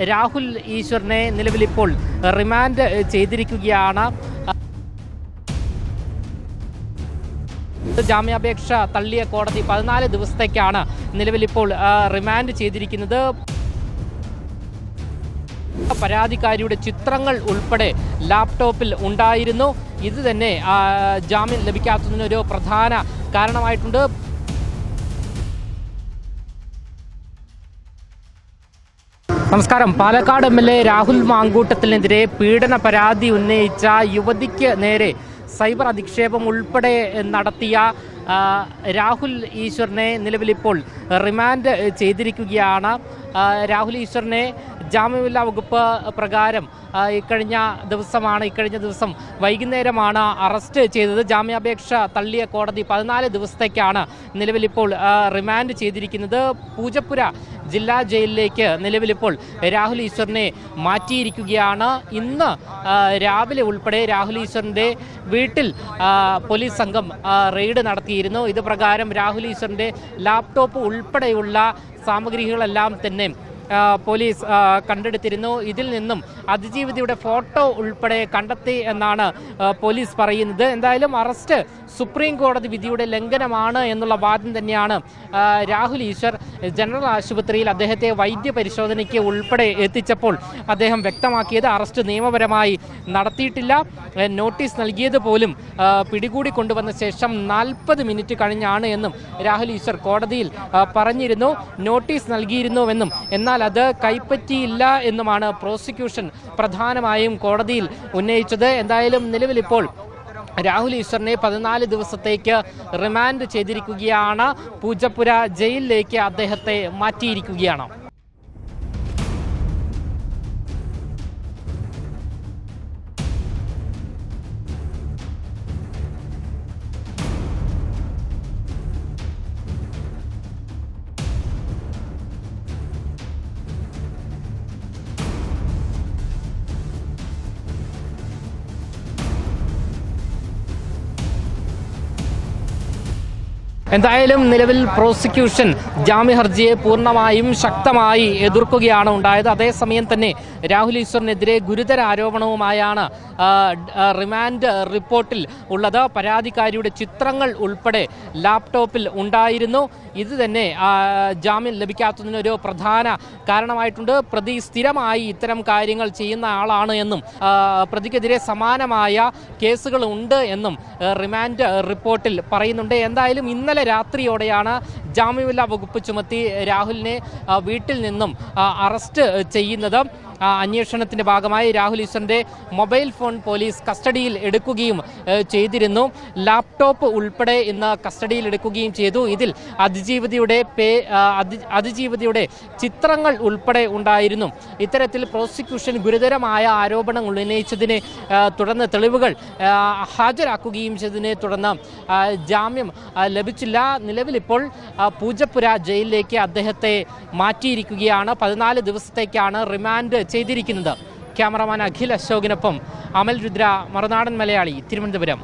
Rahul ഈശ്വറിനെ നിലവിലിപ്പോൾ remand ചെയ്തിരിക്കുകയാണ്. ജാമ്യാപേക്ഷ തള്ളിയ കോടതി 14 ദിവസത്തേക്കാണ് നിലവിലിപ്പോൾ റിമാൻഡ് ചെയ്തിരിക്കുന്നത്. പരാതിക്കാരിയുടെ ചിത്രങ്ങൾ ഉൾപ്പെടെ ലാപ്ടോപ്പിൽ ഉണ്ടായിരുന്നു. ഇത് തന്നെ ജാമ്യം ലഭിക്കാത്തതിനൊരു പ്രധാന കാരണമായിട്ടുണ്ട്. നമസ്കാരം. പാലക്കാട് MLA രാഹുൽ മാങ്കൂട്ടത്തിനെതിരെ പീഡന പരാതി ഉന്നയിച്ച യുവതിക്ക് നേരെ സൈബർ അധിക്ഷേപം ഉൾപ്പെടെ നടത്തിയ രാഹുൽ ഈശ്വറിനെ നിലവിലിപ്പോൾ റിമാൻഡ് ചെയ്തിരിക്കുകയാണ്. രാഹുൽ ഈശ്വറിനെ ജാമ്യമില്ലാ വകുപ്പ് പ്രകാരം ഇക്കഴിഞ്ഞ ദിവസം വൈകുന്നേരമാണ് അറസ്റ്റ് ചെയ്തത്. ജാമ്യാപേക്ഷ തള്ളിയ കോടതി 14 ദിവസത്തേക്കാണ് നിലവിലിപ്പോൾ റിമാൻഡ് ചെയ്തിരിക്കുന്നത്. പൂജപ്പുര ജില്ലാ ജയിലിലേക്ക് നിലവിലിപ്പോൾ രാഹുൽ ഈശ്വറിനെ മാറ്റിയിരിക്കുകയാണ്. ഇന്ന് രാവിലെ ഉൾപ്പെടെ രാഹുൽ ഈശ്വറിൻ്റെ വീട്ടിൽ പോലീസ് സംഘം റെയ്ഡ് നടത്തിയിരുന്നു. ഇത് പ്രകാരം രാഹുൽ ഈശ്വറിൻ്റെ ലാപ്ടോപ്പ് ഉൾപ്പെടെയുള്ള സാമഗ്രികളെല്ലാം തന്നെ പോലീസ് കണ്ടെടുത്തിരുന്നു. ഇതിൽ നിന്നും അതിജീവിതയുടെ ഫോട്ടോ ഉൾപ്പെടെ കണ്ടെത്തി എന്നാണ് പോലീസ് പറയുന്നത്. എന്തായാലും അറസ്റ്റ് സുപ്രീം കോടതി വിധിയുടെ ലംഘനമാണ് എന്നുള്ള വാദം തന്നെയാണ് രാഹുൽ ഈശ്വർ ജനറൽ ആശുപത്രിയിൽ അദ്ദേഹത്തെ വൈദ്യപരിശോധനയ്ക്ക് ഉൾപ്പെടെ എത്തിച്ചപ്പോൾ അദ്ദേഹം വ്യക്തമാക്കിയത്. അറസ്റ്റ് നിയമപരമായി നടത്തിയിട്ടില്ല. നോട്ടീസ് നൽകിയത് പോലും പിടികൂടി കൊണ്ടുവന്ന ശേഷം 40 മിനിറ്റ് കഴിഞ്ഞാണ് എന്നും രാഹുൽ ഈശ്വർ കോടതിയിൽ പറഞ്ഞിരുന്നു. നോട്ടീസ് നൽകിയിരുന്നുവെന്നും എന്നാൽ അത് കൈപ്പറ്റിയില്ല എന്നുമാണ് പ്രോസിക്യൂഷൻ പ്രധാനമായും കോടതിയിൽ ഉന്നയിച്ചത്. എന്തായാലും നിലവിലിപ്പോൾ രാഹുൽ ഈശ്വറിനെ 14 ദിവസത്തേക്ക് റിമാൻഡ് ചെയ്തിരിക്കുകയാണ്. പൂജപ്പുര ജയിലിലേക്ക് അദ്ദേഹത്തെ മാറ്റിയിരിക്കുകയാണ്. എന്തായാലും നിലവിൽ പ്രോസിക്യൂഷൻ ജാമ്യ ഹർജിയെ പൂർണ്ണമായും ശക്തമായി എതിർക്കുകയാണ് ഉണ്ടായത്. അതേസമയം തന്നെ രാഹുൽ ഈശ്വറിനെതിരെ ഗുരുതര ആരോപണവുമായാണ് റിമാൻഡ് റിപ്പോർട്ടിൽ ഉള്ളത്. പരാതിക്കാരിയുടെ ചിത്രങ്ങൾ ഉൾപ്പെടെ ലാപ്ടോപ്പിൽ ഉണ്ടായിരുന്നു. ഇത് തന്നെ ജാമ്യം ലഭിക്കാത്തതിനൊരു പ്രധാന കാരണമായിട്ടുണ്ട്. പ്രതി സ്ഥിരമായി ഇത്തരം കാര്യങ്ങൾ ചെയ്യുന്ന ആളാണ് എന്നും പ്രതിക്കെതിരെ സമാനമായ കേസുകൾ ഉണ്ട് എന്നും റിമാൻഡ് റിപ്പോർട്ടിൽ പറയുന്നുണ്ട്. എന്തായാലും ഇന്നലെ രാത്രിയോടെയാണ് ജാമ്യമില്ലാ വകുപ്പ് ചുമത്തി രാഹുലിനെ വീട്ടിൽ നിന്നും അറസ്റ്റ് ചെയ്യുന്നത്. അന്വേഷണത്തിന്റെ ഭാഗമായി രാഹുൽ ഈശ്വറിന്റെ മൊബൈൽ ഫോൺ പോലീസ് കസ്റ്റഡിയിൽ എടുക്കുകയും ചെയ്തിരുന്നു. ലാപ്ടോപ്പ് ഉൾപ്പെടെ ഇന്ന് കസ്റ്റഡിയിൽ എടുക്കുകയും ചെയ്തു. ഇതിൽ അതിജീവിതയുടെ ചിത്രങ്ങൾ ഉൾപ്പെടെ ഉണ്ടായിരുന്നു. ഇത്തരത്തിൽ പ്രോസിക്യൂഷൻ ഗുരുതരമായ ആരോപണങ്ങൾ ഉന്നയിച്ചതിനെ തുടർന്ന് തെളിവുകൾ ഹാജരാക്കുകയും ചെയ്തതിനെ തുടർന്ന് ജാമ്യം ലഭിച്ചില്ല. നിലവിലിപ്പോൾ പൂജപ്പുര ജയിലിലേക്ക് അദ്ദേഹത്തെ മാറ്റിയിരിക്കുകയാണ്. 14 ദിവസത്തേക്കാണ് റിമാൻഡ് ചെയ്തിരിക്കുന്നത്. ക്യാമറമാൻ അഖിൽ അശോകിനൊപ്പം അമൽ രുദ്ര, മറുനാടൻ മലയാളി, തിരുവനന്തപുരം.